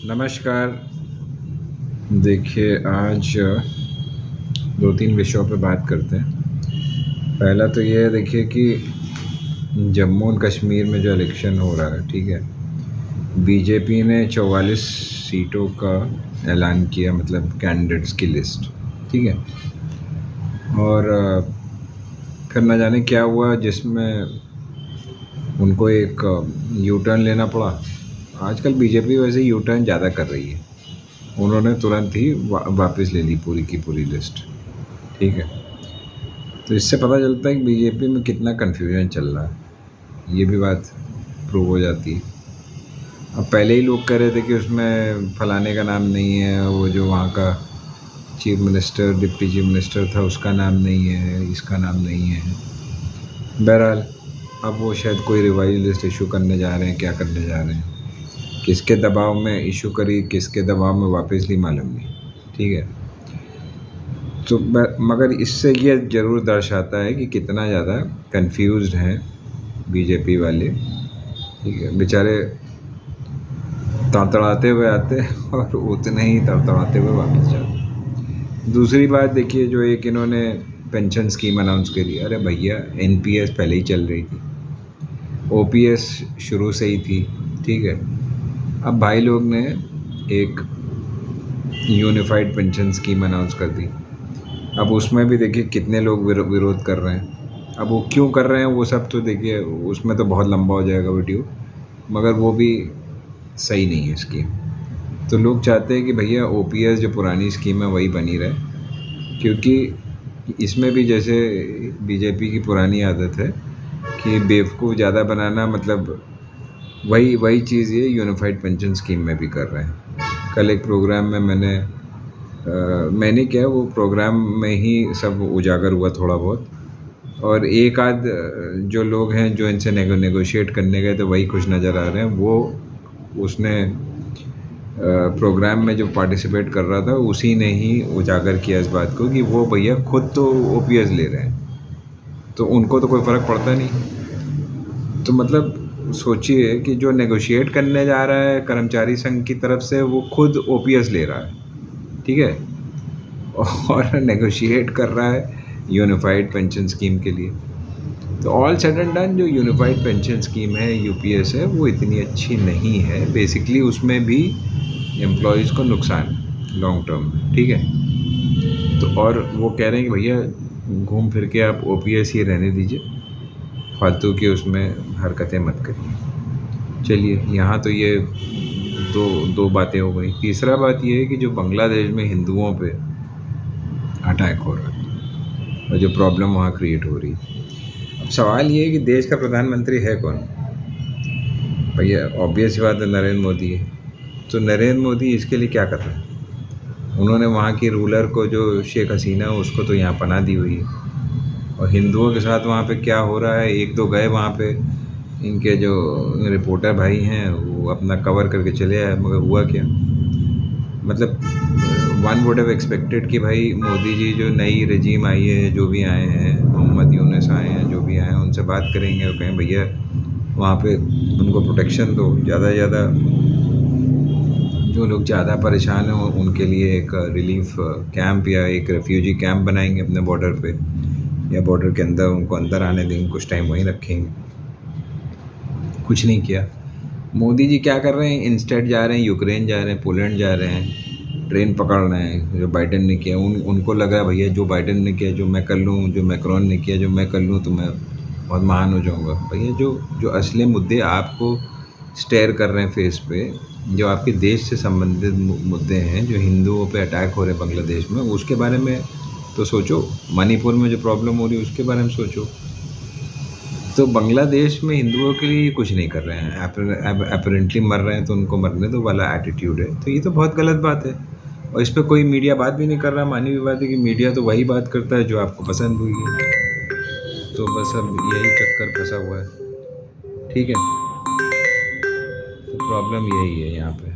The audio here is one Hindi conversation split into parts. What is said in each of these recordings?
नमस्कार। देखिए, आज 2-3 विषयों पे बात करते हैं। पहला तो ये है, देखिए कि जम्मू एंड कश्मीर में जो इलेक्शन हो रहा है, ठीक है? बीजेपी ने 44 सीटों का ऐलान किया, मतलब कैंडिडेट्स की लिस्ट, ठीक है? और फिर न जाने क्या हुआ जिसमें उनको एक यू टर्न लेना पड़ा। आजकल बीजेपी वैसे यू टर्न ज़्यादा कर रही है। उन्होंने तुरंत ही वापस ले ली पूरी की पूरी लिस्ट, ठीक है? तो इससे पता चलता है कि बीजेपी में कितना कन्फ्यूजन चल रहा है, ये भी बात प्रूव हो जाती है। अब पहले ही लोग कह रहे थे कि उसमें फलाने का नाम नहीं है, वो जो वहाँ का chief minister, deputy chief minister था, उसका नाम नहीं है, इसका नाम नहीं है। बहरहाल अब वो शायद कोई रिवाइज लिस्ट इशू करने जा रहे हैं, क्या करने जा रहे हैं, किसके दबाव में इशू करी, किसके दबाव में वापस ली, मालूम नहीं, ठीक है? तो मगर इससे ये ज़रूर दर्शाता है कि कितना ज़्यादा कंफ्यूज्ड हैं बीजेपी वाले, ठीक है? बेचारे तड़तड़ाते हुए आते हैं और उतने ही तड़तड़ाते हुए वापस जाते। दूसरी बात देखिए, जो एक इन्होंने पेंशन स्कीम अनाउंस करी, अरे भैया एनपीएस पहले ही चल रही थी, ओपीएस शुरू से ही थी, ठीक है? अब भाई लोग ने एक यूनिफाइड पेंशन स्कीम अनाउंस कर दी। अब उसमें भी देखिए कितने लोग विरोध कर रहे हैं। अब वो क्यों कर रहे हैं वो सब तो देखिए, उसमें तो बहुत लंबा हो जाएगा वीडियो, मगर वो भी सही नहीं है स्कीम। तो लोग चाहते हैं कि भैया ओपीएस जो पुरानी स्कीम है वही बनी रहे, क्योंकि इसमें भी जैसे बीजेपी की पुरानी आदत है कि बेवकूफ़ ज़्यादा बनाना, मतलब वही चीज़ ये यूनिफाइड पेंशन स्कीम में भी कर रहे हैं। कल एक प्रोग्राम में मैंने क्या, वो प्रोग्राम में ही सब उजागर हुआ थोड़ा बहुत, और एक आध जो लोग हैं जो इनसे नेगोशिएट करने गए तो वही खुश नज़र आ रहे हैं। वो उसने प्रोग्राम में जो पार्टिसिपेट कर रहा था उसी ने ही उजागर किया इस बात को कि वो भैया खुद तो ओपीएस ले रहे हैं, तो उनको तो कोई फ़र्क पड़ता नहीं। तो मतलब सोचिए कि जो नेगोशिएट करने जा रहा है कर्मचारी संघ की तरफ से, वो खुद ओपीएस ले रहा है, ठीक है? और नेगोशिएट कर रहा है यूनिफाइड पेंशन स्कीम के लिए। तो ऑल सेड एंड डन, जो यूनिफाइड पेंशन स्कीम है, यूपीएस है, वो इतनी अच्छी नहीं है। बेसिकली उसमें भी एम्प्लॉयज़ को नुकसान लॉन्ग टर्म में, ठीक है? तो और वो कह रहे हैं कि भैया घूम फिर के आप ओपीएस ही रहने दीजिए, फालतू की उसमें हरकतें मत करिए। चलिए, यहाँ तो ये दो बातें हो गई। तीसरा बात ये है कि जो बांग्लादेश में हिंदुओं पे अटैक हो रहा है और जो प्रॉब्लम वहाँ क्रिएट हो रही है। अब सवाल ये है कि देश का प्रधानमंत्री है कौन? भैया ऑब्वियस बात है, नरेंद्र मोदी है। तो नरेंद्र मोदी इसके लिए क्या कर रहे हैं? उन्होंने वहाँ की रूलर को, जो शेख हसीना, उसको तो यहाँ पनाह दी हुई है, और हिंदुओं के साथ वहाँ पे क्या हो रहा है, एक दो गए वहाँ पे, इनके जो रिपोर्टर भाई हैं वो अपना कवर करके चले आए, मगर हुआ क्या? मतलब वन वुड हैव एक्सपेक्टेड कि भाई मोदी जी, जो नई रजीम आई है, जो भी आए हैं, मोहम्मद यूनुस आए हैं, जो भी आए हैं, उनसे बात करेंगे और कहें भैया वहाँ पे उनको प्रोटेक्शन दो, ज़्यादा से ज़्यादा जो लोग ज़्यादा परेशान हैं उनके लिए एक रिलीफ कैंप या एक रेफ्यूजी कैंप बनाएंगे अपने बॉर्डर पे, या बॉर्डर के अंदर उनको अंदर आने देंगे, कुछ टाइम वहीं रखेंगे। कुछ नहीं किया। मोदी जी क्या कर रहे हैं? इंस्टेड जा रहे हैं यूक्रेन, जा रहे हैं पोलैंड, जा रहे हैं, ट्रेन पकड़ रहे हैं। जो बाइडेन ने किया, उनको लग रहा है भैया जो बाइडेन ने किया जो मैं कर लूँ, जो मैक्रोन ने किया जो मैं कर लूँ, तो मैं बहुत महान हो जाऊँगा। भैया जो असली मुद्दे आपको स्टेयर कर रहे हैं फेस पे, जो आपके देश से संबंधित मुद्दे हैं, जो हिंदुओं पे अटैक हो रहे हैं बांग्लादेश में, उसके बारे में तो सोचो। मणिपुर में जो प्रॉब्लम हो रही है उसके बारे में सोचो। तो बांग्लादेश में हिंदुओं के लिए कुछ नहीं कर रहे हैं, अपरेंटली मर रहे हैं तो उनको मरने दो वाला एटीट्यूड है। तो ये तो बहुत गलत बात है, और इस पर कोई मीडिया बात भी नहीं कर रहा। मानी हुई बात है कि मीडिया तो वही बात करता है जो आपको पसंद हुई है। तो बस अब यही चक्कर फंसा हुआ है, ठीक है? तो प्रॉब्लम यही है यहाँ पे।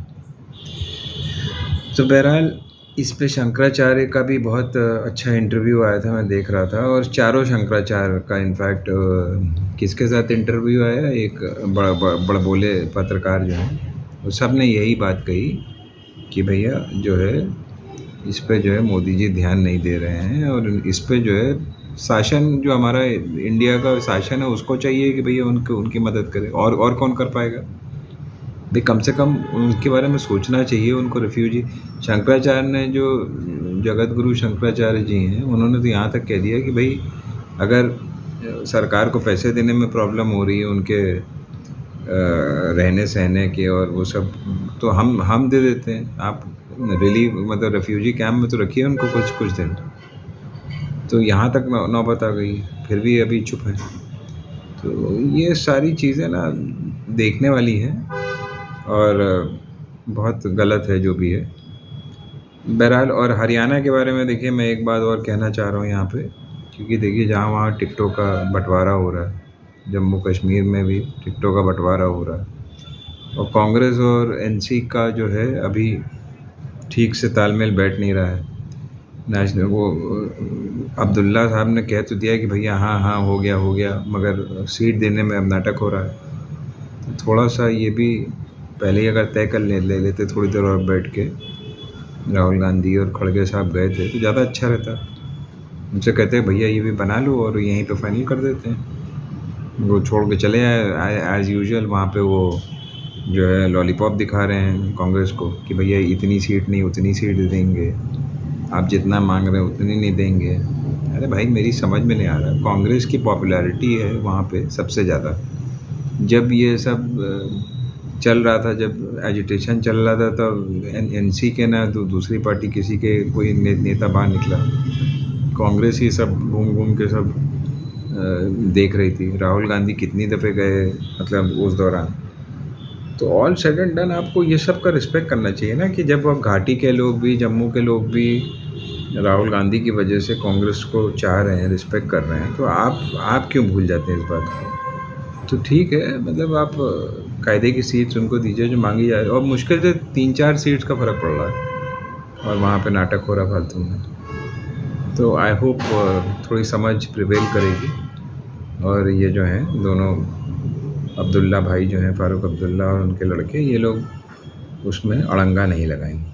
तो बहरहाल इस पे शंकराचार्य का भी बहुत अच्छा इंटरव्यू आया था, मैं देख रहा था, और चारों शंकराचार्य का इनफैक्ट किसके साथ इंटरव्यू आया, एक बड़बोले पत्रकार जो हैं, वो सब ने यही बात कही कि भैया जो है इस पे जो है मोदी जी ध्यान नहीं दे रहे हैं, और इस पे जो है शासन, जो हमारा इंडिया का शासन है, उसको चाहिए कि भैया उनकी मदद करे। और कौन कर पाएगा भाई? कम से कम उनके बारे में सोचना चाहिए उनको। रिफ्यूजी शंकराचार्य ने, जो जगत गुरु शंकराचार्य जी हैं, उन्होंने तो यहाँ तक कह दिया कि भाई अगर सरकार को पैसे देने में प्रॉब्लम हो रही है उनके रहने सहने के और वो सब, तो हम दे देते हैं। आप रिलीव मतलब रेफ्यूजी कैंप में तो रखिए उनको कुछ कुछ दिन। तो यहाँ तक नौबत आ गई, फिर भी अभी चुप है। तो ये सारी चीज़ें ना देखने वाली हैं, और बहुत गलत है जो भी है। बहरहाल, और हरियाणा के बारे में देखिए, मैं एक बात और कहना चाह रहा हूँ यहाँ पे, क्योंकि देखिए जहाँ वहाँ टिकटों का बंटवारा हो रहा है, जम्मू कश्मीर में भी टिकटों का बंटवारा हो रहा है, और कांग्रेस और एनसी का जो है अभी ठीक से तालमेल बैठ नहीं रहा है। नेशनल वो अब्दुल्ला साहब ने कह तो दिया कि भैया हाँ हाँ हो गया, मगर सीट देने में अब नाटक हो रहा है। तो थोड़ा सा ये भी पहले ही अगर तय कर ले लेते थोड़ी देर और बैठ के, राहुल गांधी और खड़गे साहब गए थे तो ज़्यादा अच्छा रहता। उनसे कहते हैं भैया ये भी बना लो और यहीं पे फाइनल कर देते हैं। वो छोड़ के चले आए एज़ यूजुअल। वहाँ पे वो जो है लॉलीपॉप दिखा रहे हैं कांग्रेस को कि भैया इतनी सीट नहीं उतनी सीट देंगे, आप जितना मांग रहे हैं उतनी नहीं देंगे। अरे भाई, मेरी समझ में नहीं आ रहा। कांग्रेस की पॉपुलैरिटी है वहाँ पे सबसे ज़्यादा। जब ये सब चल रहा था, जब एजिटेशन चल रहा था, तब एनसी के ना तो दूसरी पार्टी किसी के कोई नेता बाहर निकला। कांग्रेस ही सब घूम घूम के सब देख रही थी। राहुल गांधी कितनी दफ़े गए मतलब उस दौरान। तो ऑल सेड एंड डन आपको ये सब का रिस्पेक्ट करना चाहिए ना, कि जब आप घाटी के लोग भी, जम्मू के लोग भी राहुल गांधी की वजह से कांग्रेस को चाह रहे हैं, रिस्पेक्ट कर रहे हैं, तो आप क्यों भूल जाते हैं इस बात को? तो ठीक है, मतलब आप कायदे की सीट्स उनको दीजिए जो मांगी जाए, और मुश्किल से 3-4 सीट्स का फ़र्क पड़ रहा है और वहाँ पे नाटक हो रहा फालतू में। तो आई होप थोड़ी समझ प्रिवेल करेगी, और ये जो हैं दोनों अब्दुल्ला भाई जो हैं, फ़ारूक अब्दुल्ला और उनके लड़के, ये लोग उसमें अड़ंगा नहीं लगाएंगे।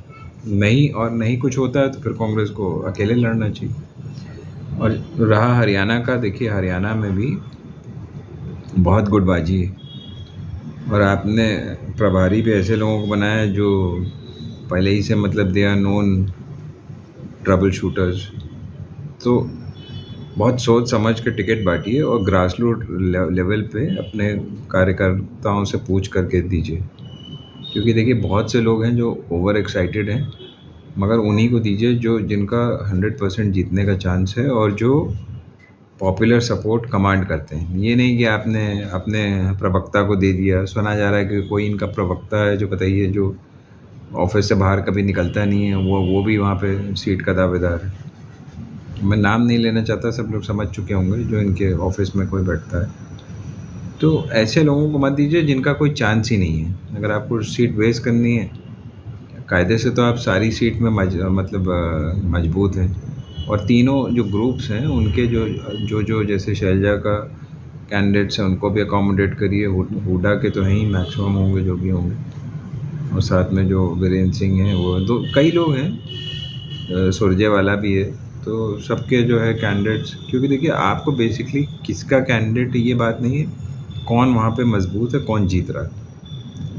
नहीं कुछ होता है तो फिर कांग्रेस को अकेले लड़ना चाहिए। और रहा हरियाणा का, देखिए हरियाणा में भी बहुत गुटबाजी है, और आपने प्रभारी भी ऐसे लोगों को बनाया है जो पहले ही से मतलब they are known troubleshooters. तो बहुत सोच समझ के टिकट बांटिए, और ग्रास रूट लेवल पे अपने कार्यकर्ताओं से पूछ करके दीजिए। क्योंकि देखिए बहुत से लोग हैं जो ओवर एक्साइटेड हैं, मगर उन्हीं को दीजिए जो जिनका 100% जीतने का चांस है, और जो पॉपुलर सपोर्ट कमांड करते हैं। ये नहीं कि आपने अपने प्रवक्ता को दे दिया। सुना जा रहा है कि कोई इनका प्रवक्ता है जो बताइए जो ऑफिस से बाहर कभी निकलता नहीं है, वो भी वहाँ पे सीट का दावेदार है। मैं नाम नहीं लेना चाहता, सब लोग समझ चुके होंगे जो इनके ऑफिस में कोई बैठता है। तो ऐसे लोगों को मत दीजिए जिनका कोई चांस ही नहीं है। अगर आपको सीट वेस्ट करनी है, कायदे से तो आप सारी सीट में मजबूत हैं। और तीनों जो ग्रुप्स हैं उनके जो जैसे शैलजा का कैंडिडेट्स हैं उनको भी अकोमोडेट करिए। हुडा के तो हैं ही, मैक्सिमम होंगे जो भी होंगे, और साथ में जो वीरेंद्र सिंह हैं, वो दो कई लोग हैं, सुरजेवाला भी है। तो सबके जो है कैंडिडेट्स, क्योंकि देखिए आपको बेसिकली किसका कैंडिडेट ये बात नहीं है, कौन वहाँ पे मजबूत है, कौन जीत रहा है,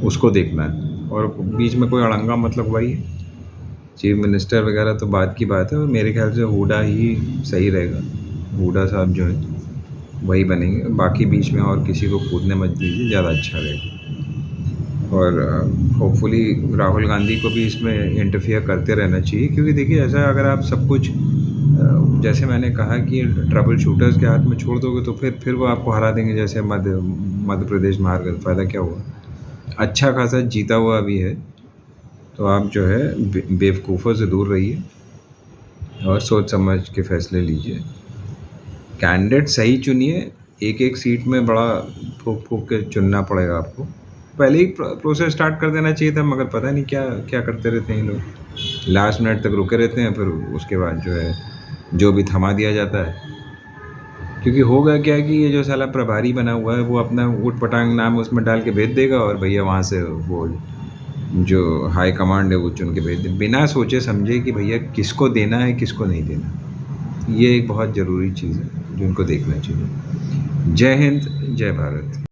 उसको देखना है। और बीच में कोई अड़ंगा मतलब वही है, चीफ मिनिस्टर वगैरह तो बात की बात है, और मेरे ख्याल से हुडा ही सही रहेगा। हुडा साहब जो है वही बनेंगे, बाकी बीच में और किसी को कूदने मत दीजिए, ज़्यादा अच्छा रहेगा। और होपफुली राहुल गांधी को भी इसमें इंटरफियर करते रहना चाहिए, क्योंकि देखिए ऐसा अगर आप सब कुछ जैसे मैंने कहा कि ट्रबल शूटर्स के हाथ में छोड़ दोगे तो फिर वो आपको हरा देंगे, जैसे मध्य प्रदेश में हार गए। फ़ायदा क्या हुआ? अच्छा खासा जीता हुआ भी है। तो आप जो है बेवकूफ़ों से दूर रहिए और सोच समझ के फ़ैसले लीजिए। कैंडिडेट सही चुनिए। एक एक सीट में बड़ा फूक फूक के चुनना पड़ेगा आपको। पहले ही प्रोसेस स्टार्ट कर देना चाहिए था, मगर पता नहीं क्या क्या करते रहते हैं लोग। लास्ट मिनट तक रुके रहते हैं, फिर उसके बाद जो है जो भी थमा दिया जाता है। क्योंकि होगा क्या कि ये जो साला प्रभारी बना हुआ है वो अपना ऊट पटांग नाम उसमें डाल के भेज देगा, और भैया वहाँ से वो जो हाई कमांड है वो चुन के भेज दे, बिना सोचे समझे कि भैया किसको देना है किसको नहीं देना। ये एक बहुत ज़रूरी चीज़ है जो उनको देखना चाहिए। जय हिंद, जय भारत।